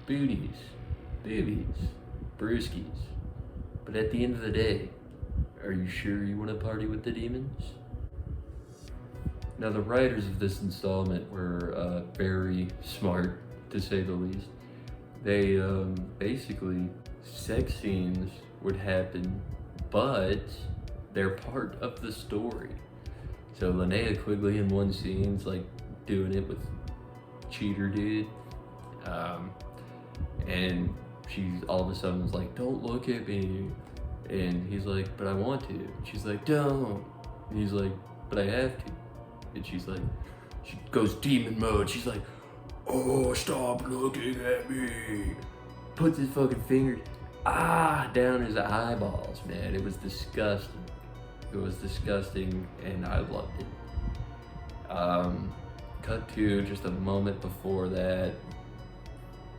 booties, boobies, brewskis. But at the end of the day, are you sure you want to party with the demons? Now, the writers of this installment were very smart, to say the least. They basically, sex scenes would happen, but they're part of the story. So Linnea Quigley in one scene's like doing it with cheater dude, and she's all of a sudden is like, "Don't look at me," and he's like, "But I want to." And she's like, "Don't," and he's like, "But I have to," and she's like, she goes demon mode. She's like, "Oh, stop looking at me!" Puts his fucking fingers down his eyeballs, man. It was disgusting. It was disgusting, and I loved it. Cut to just a moment before that,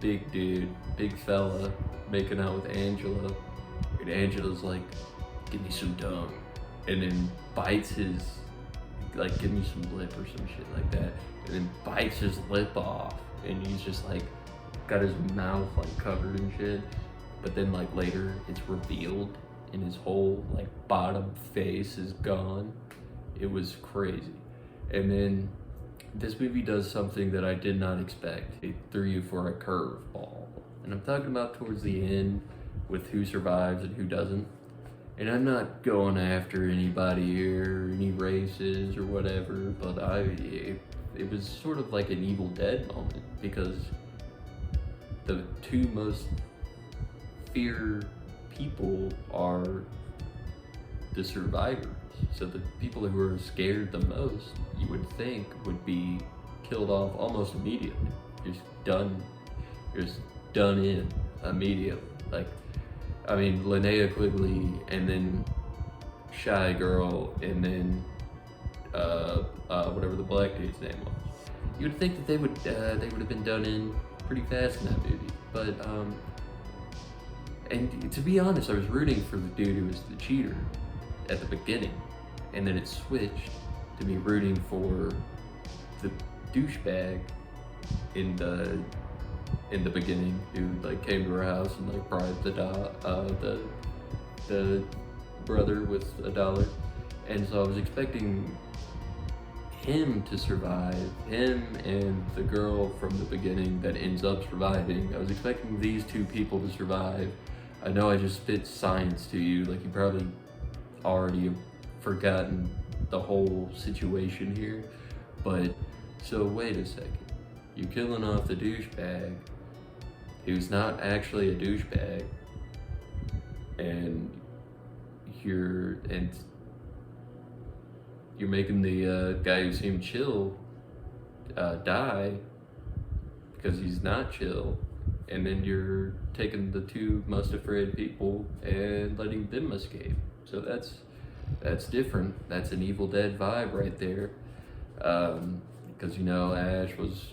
big dude, big fella, making out with Angela, and Angela's like, "Give me some tongue," and then bites his, like, "Give me some lip," or some shit like that, and then bites his lip off, and he's just like, got his mouth like covered in shit, but then like later it's revealed and his whole like bottom face is gone. It was crazy. And then this movie does something that I did not expect. It threw you for a curveball. And I'm talking about towards the end with who survives and who doesn't. And I'm not going after anybody here, any races or whatever, but it was sort of like an Evil Dead moment, because the two most feared people are the survivors. So the people who are scared the most, you would think, would be killed off almost immediately. Just done in immediately. Like, I mean, Linnea Quigley, and then Shy Girl, and then whatever the black dude's name was. You would think that they would have been done in pretty fast in that movie. But and to be honest, I was rooting for the dude who was the cheater at the beginning, and then it switched to me rooting for the douchebag in the beginning, who like came to her house and like bribed the brother with $1, and so I was expecting him to survive, him and the girl from the beginning that ends up surviving. I was expecting these two people to survive. I know I just spit science to you, like you probably already have forgotten the whole situation here, but so wait a second. You're killing off the douchebag who's not actually a douchebag, and you're making the guy who seemed chill die because he's not chill, and then you're taking the two most afraid people and letting them escape. So that's different. That's an Evil Dead vibe right there. Because Ash was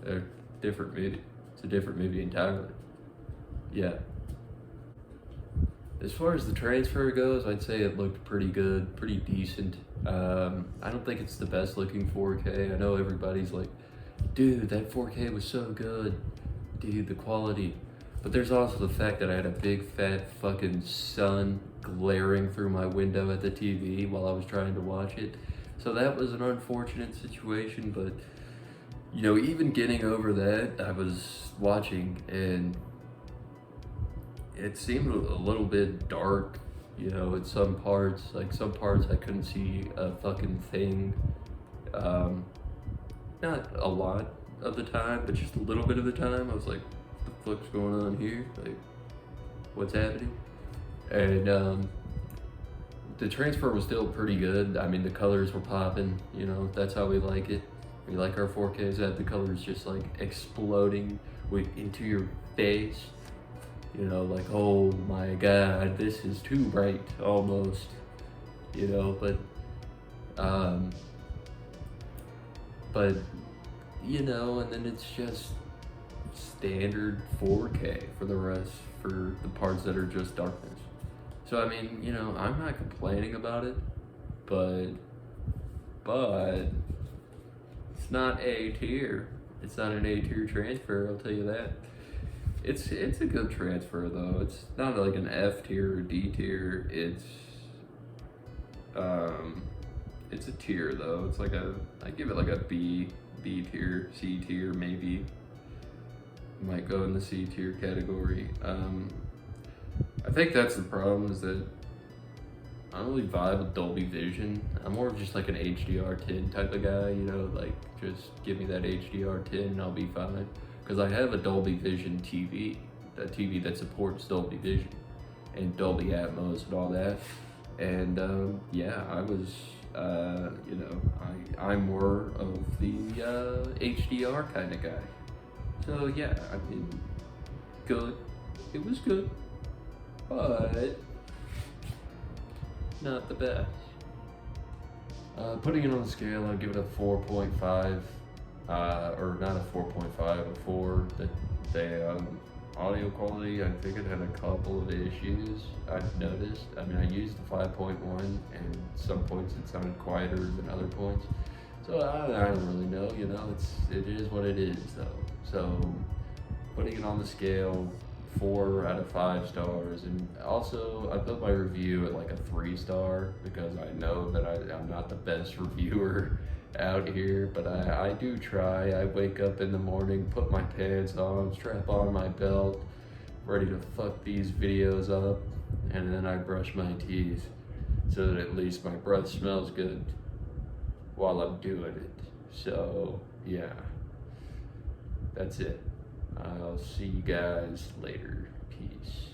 a different movie. It's a different movie entirely. Yeah. As far as the transfer goes, I'd say it looked pretty good, pretty decent. I don't think it's the best looking 4K. I know everybody's like, "Dude, that 4K was so good. Dude, the quality." But there's also the fact that I had a big fat fucking sun glaring through my window at the TV while I was trying to watch it. So that was an unfortunate situation, but even getting over that, I was watching and it seemed a little bit dark, at some parts. Like some parts I couldn't see a fucking thing. Not a lot of the time, but just a little bit of the time. I was like, what the fuck's going on here? Like, what's happening? And the transfer was still pretty good. I mean, the colors were popping, that's how we like it. We like our 4Ks that the colors just like exploding into your face. Like, oh my god, this is too bright, almost, but and then it's just standard 4K for the rest, for the parts that are just darkness. So, I mean, I'm not complaining about it, but it's not A tier. It's not an A tier transfer, I'll tell you that. It's a good transfer though. It's not like an F tier or D tier. Um it's a tier though. It's like I give it like a B tier, C tier maybe. Might go in the C tier category. I think that's the problem, is that I don't really vibe with Dolby Vision. I'm more of just like an HDR10 type of guy, you know, like just give me that HDR10 and I'll be fine. Because I have a Dolby Vision TV, a TV that supports Dolby Vision and Dolby Atmos and all that. And yeah, I was, you know, I'm more of the HDR kind of guy. So yeah, I mean, good. It was good, but not the best. Putting it on the scale, I'd give it a 4.5, or not a 4.5, a 4. The audio quality, I think it had a couple of issues I've noticed. I mean, I used the 5.1, and some points it sounded quieter than other points. So I don't really know, you know, it is what it is though. So putting it on the scale, 4 out of 5 stars. And also I put my review at like a 3-star because I know that I'm not the best reviewer out here, but I do try. I wake up in the morning, put my pants on, strap on my belt, ready to fuck these videos up, and then I brush my teeth so that at least my breath smells good while I'm doing it. So yeah, that's it. I'll see you guys later. Peace.